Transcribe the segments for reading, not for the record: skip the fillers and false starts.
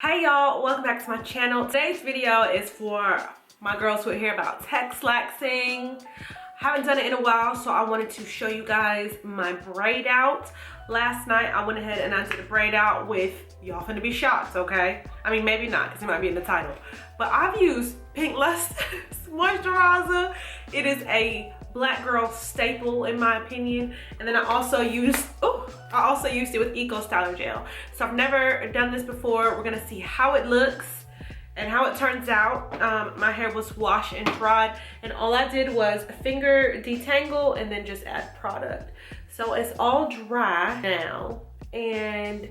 Hey y'all, welcome back to my channel. Today's video is for my girls who are here about Tex-laxing. Haven't done it in a while, so I wanted to show you guys my braid out. Last night I went ahead and I did a braid out with, y'all finna be shocked, okay? I mean, maybe not, because it might be in the title. But I've used Pink Luster's moisturizer. It is a black girl staple in my opinion. And then I also used it with Eco Styler Gel. So I've never done this before. We're gonna see how it looks and how it turns out. My hair was washed and dried, and all I did was finger detangle and then just add product. So it's all dry now, and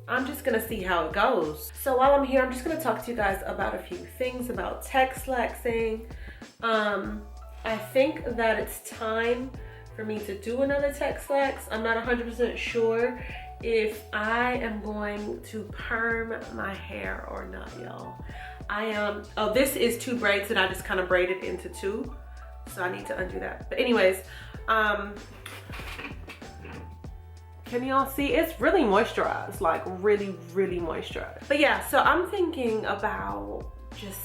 I'm just gonna see how it goes. So while I'm here, I'm just gonna talk to you guys about a few things about Tex-laxing. I think that it's time for me to do another Texlax. I'm not 100% sure if I am going to perm my hair or not, y'all. Oh, this is 2 braids that I just kind of braided into 2. So I need to undo that. But anyways, can y'all see? It's really moisturized, like really, really moisturized. But yeah, so I'm thinking about just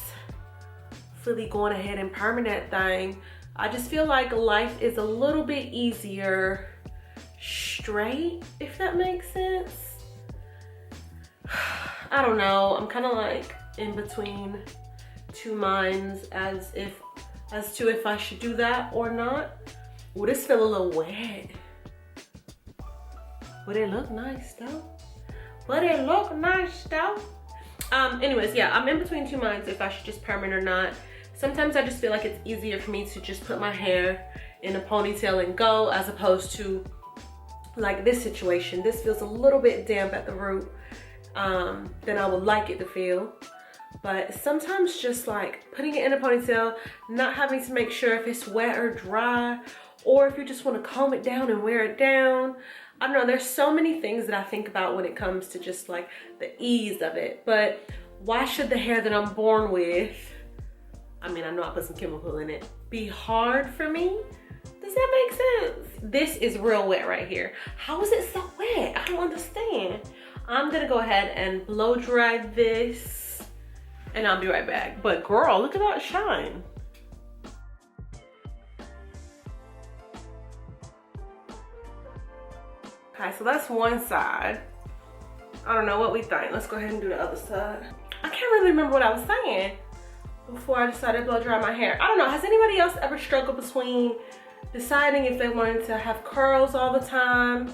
fully going ahead and perming that thing. I just feel like life is a little bit easier straight, if that makes sense. I don't know. I'm kind of like in between 2 minds as to if I should do that or not. Ooh, this feel a little wet. Would it look nice though? Would it look nice though? Anyways, yeah, I'm in between 2 minds if I should just perm it or not. Sometimes I just feel like it's easier for me to just put my hair in a ponytail and go, as opposed to like this situation. This feels a little bit damp at the root than I would like it to feel. But sometimes just like putting it in a ponytail, not having to make sure if it's wet or dry, or if you just want to comb it down and wear it down. I don't know, there's so many things that I think about when it comes to just like the ease of it. But why should the hair that I'm born with, I mean, I know I put some chemical in it, be hard for me? Does that make sense? This is real wet right here. How is it so wet? I don't understand. I'm gonna go ahead and blow dry this and I'll be right back. But girl, look at that shine. Okay, so that's one side. I don't know what we think. Let's go ahead and do the other side. I can't really remember what I was saying before I decided to blow dry my hair. I don't know, has anybody else ever struggled between deciding if they wanted to have curls all the time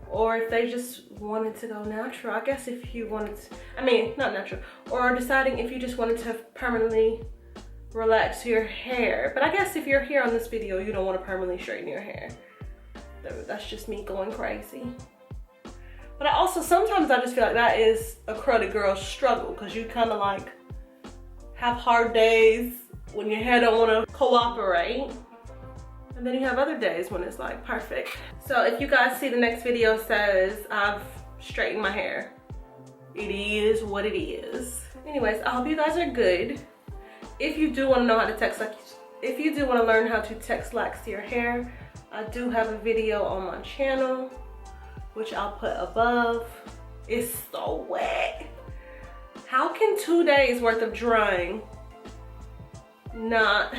or if they just wanted to go natural? I guess if you wanted to, I mean, not natural, or deciding if you just wanted to permanently relax your hair. But I guess if you're here on this video, you don't want to permanently straighten your hair. That's just me going crazy. But I also, sometimes I just feel like that is a curly girl struggle, because you kind of like have hard days when your hair don't want to cooperate, and then you have other days when it's like perfect. So if you guys see the next video says I've straightened my hair, it is what it is. Anyways, I hope you guys are good. If you do want to know how to if you do want to learn how to Tex-lax your hair, I do have a video on my channel, which I'll put above. It's so wet. How can 2 days worth of drying not,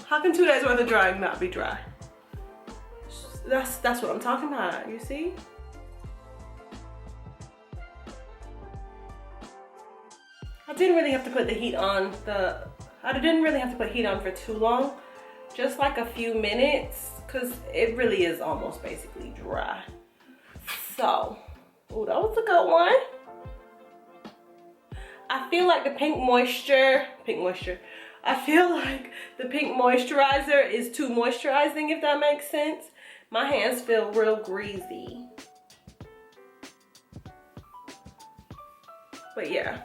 how can 2 days worth of drying not be dry? That's what I'm talking about, you see? I didn't really have to put the heat on I didn't really have to put heat on for too long, just like a few minutes, because it really is almost basically dry. So, oh, that was a good one. I feel like the pink moisture, I feel like the pink moisturizer is too moisturizing, if that makes sense. My hands feel real greasy. But yeah.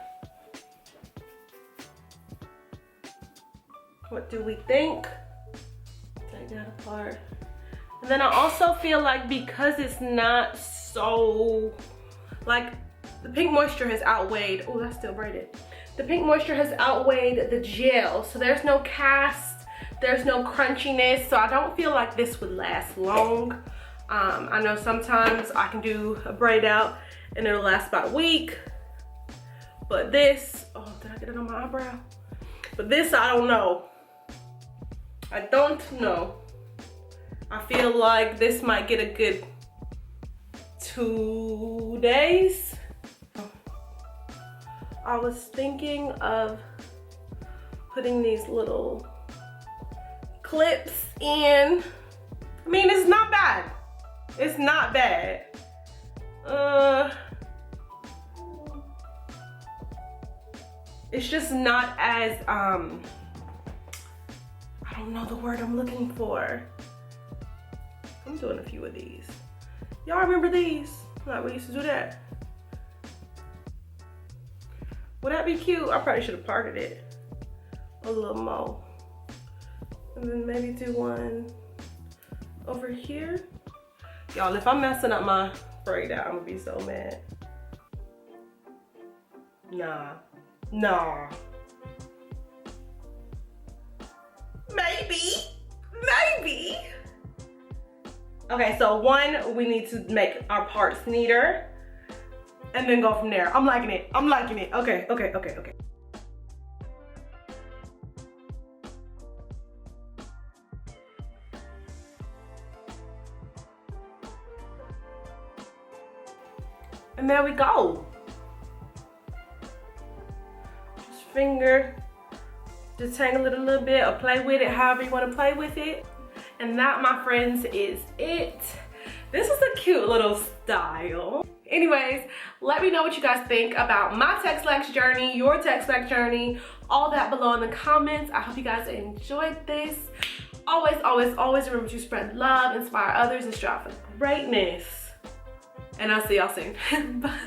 What do we think? Take that apart. And then I also feel like because it's not so, like, the pink moisture has outweighed, oh, that's still braided. The pink moisture has outweighed the gel. So there's no cast, there's no crunchiness. So I don't feel like this would last long. I know sometimes I can do a braid out and it'll last about a week. But this, oh, did I get it on my eyebrow? But this, I don't know. I don't know. I feel like this might get a good 2 days. I was thinking of putting these little clips in. I mean, it's not bad. It's not bad. It's just not as, I don't know the word I'm looking for. I'm doing a few of these. Y'all remember these? Like we used to do that. Would that be cute? I probably should have parted it a little more. And then maybe do one over here. Y'all, if I'm messing up my braid out, I'm gonna be so mad. Nah. Maybe. Okay, so one, we need to make our parts neater and then go from there. I'm liking it. Okay. And there we go. Just finger, detangle it a little bit or play with it however you want to play with it. And that, my friends, is it. This is a cute little style. Anyways, let me know what you guys think about my Texlax journey, your Texlax journey, all that below in the comments. I hope you guys enjoyed this. Always remember to spread love, inspire others, and strive for greatness. And I'll see y'all soon. Bye.